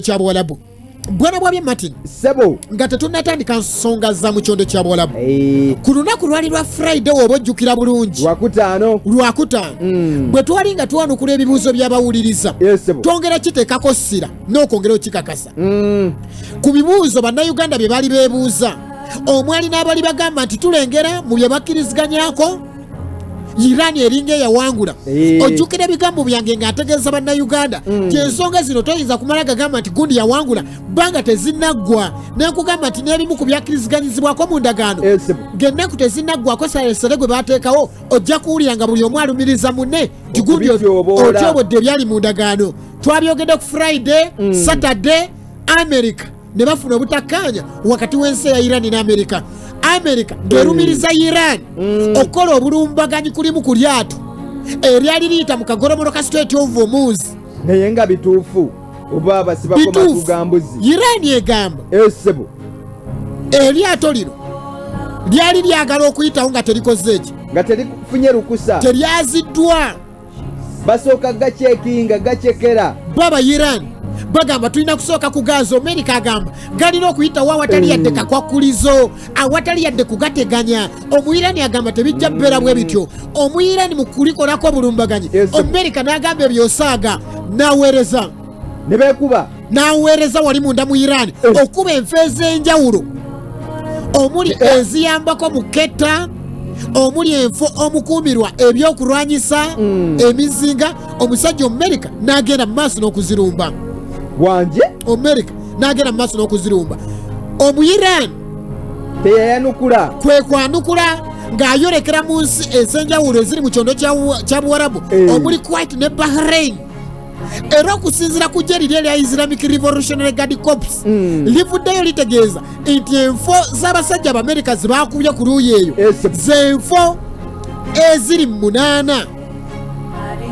ky'Abawarabu. Bwana bwabye Martin. Sebo. Nga tetunnatandika nsonga za mu kyondo ky'Abawarabu. Ku lunaku lwali lwa Friday oba ojjukira bulungi. Lwakutaano. Bwe twali nga twanukula ebibuuzo by'abawuliriza. Twongera kiteekako ssira n'okwongera okikakasa. Ku bibuuzo bannayuganda bye baali beebuuza, omwali n'abali bagamba nti tulengera mu bye bakkiriziganyako Iran eringa yawangula. Ojjukira ebigambo byange ng'ategeeza bannayuganda nti ensonga zino toyinza kumala gagamba nti gundi yawangula bbanga tezinnaggwa, n'ekugamba nti n'ebimu ku byakkiriziganyizibwako mu ndagaano ng'ennaku tezinnaggwako salesere gwe baateekawo ojja kuwulira nga buli omu alumiriza munne nti gundi otyobodde ebyali mu ndagaano. Twabyogedde ku Friday, Saturday, America ne bafuna obutakkaanya wakati w'ensi ya Iran ne America. America ng'erumiriza Iran okukola obulumbaganyi kulimu ku lyato eryali liyita mu kagolomolo ka Strait of Hormuz. Naye nga bituufu oba abasibako matugambuzi. Iran egamba eryato lino lyali lyagala okuyitawo nga terikoze eki, nga terikufunye lukusa, teryaziddwa. Basooka gacekinga gacekera baba Iran bagamba tulina kusooka kugaza. America agamba galina okuyitawo awatali yadde kakwakulizo, awatali yadde kugateganya. Omuyirani agamba tebijja bbeera bwe bityo. Omuyirani mu kulikolako obulumbaganyi, America n'agamba ebyosaaga n'aweereza ne beekuba, n'aweereza wali munda mu Iran okuba enfa ez'enjawulo, omuli eziyambako mu ketta, omuli enfo omukuumirwa ebyokulwanyisa emizinga. Omusajja America n'agenda mu maaso n'okuzirumba. Wanje America n'agenda mu maaso n'okuzirumba. Omu-Iran teyayanukula, kwe kwanukula ng'ayolekera mu nsi ez'enjawulo eziri mu kyondo kya Buwarabu omuli Kuwait ne Bahrain. Era okusinziira ku ggye liri erya Islamic Revolutionary Guard Corps livuddeyo litegeeza nti enfo z'abasajja Abamerika ze baakubye ku luuyi eyo z'enfo eziri 8.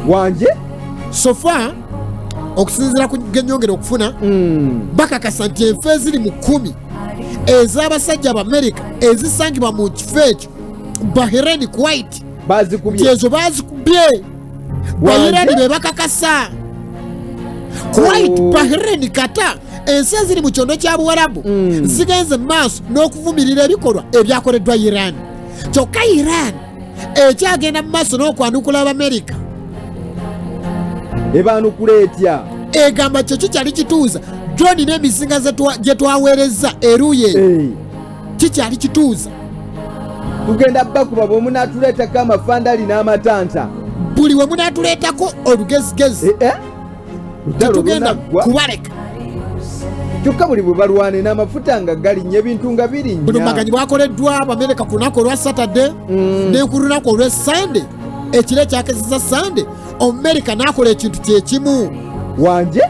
Wanje sofa okusinziira ku genyongera okufuna bakakasa nti enfo eziri mu 10 ez'abasajja Abamerika ezisangibwa mu kifo ekyo Bahrain, Kuwait bazikubye, ezo bazikubye. Bayirani be bakakasa. Kuwait, Bahrain, Qatar, ensi eziri mu kyondo kya Buwarabu zigenze mu maaso n'okuvumirira ebikolwa ebyakoleddwa Iran. Kyokka Iran ekyagenda mu maaso n'okwanukula Abamerika. ebaanukula etya? Egamba kyo kikyali kituuza. Drone n'emizinga gye twaweereza eruye kikyali kituuza. Tugenda bakuba bwe munaatuleetako amafandali n'amatanta, buli we munaatuleetako olugezigezi tetugenda kubaleka. Kyokka buli bwe balwane n'amafuta nga galinnya ebintu nga birinnya. Bulumbaganyi bwakoleddwa Abamerika ku lunaku olwa Saturday ne ku lunaku olwa Sunday, ekiro ekyakezesa Sunday. America n'akola ekintu kyekimu. Wanje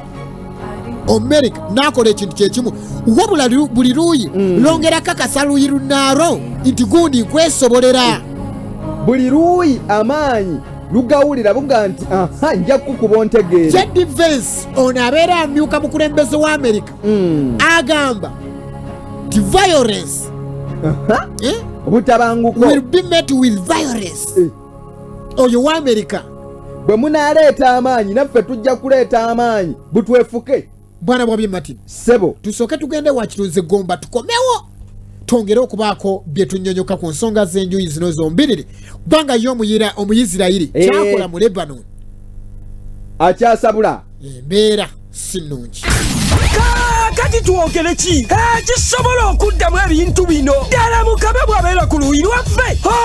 America n'akola ekintu kyekimu, wabula buli luuyi longera kakasa luuyi lunaalo nti gundi nkwesobolera. Buli luuyi amaanyi lugawulira buga nti nja kukuba ontegeere. J.D. Vance ono abeera amyuka mukulembeze wa America agamba nti violence obutabanguko will be met with violence. Oyo wa America bwe munaaleeta amaanyi naffe tujja kuleeta amaanyi butwefuke. Bwana bwabye Martin Sebo, tusooke tugende wakiruze Gomba tukomewo twongere okubaako bye tunnyonnyoka ku nsonga z'enjuyi zino zombiriri. Bbanga yo Omuyisirayiri kyakola mu Lebanon akyasabula embeera si nnungi. Kati twogere ki kisobola okuddamu ebintu bino ddala Mukama bw'abeera ku luuyi lwaffe.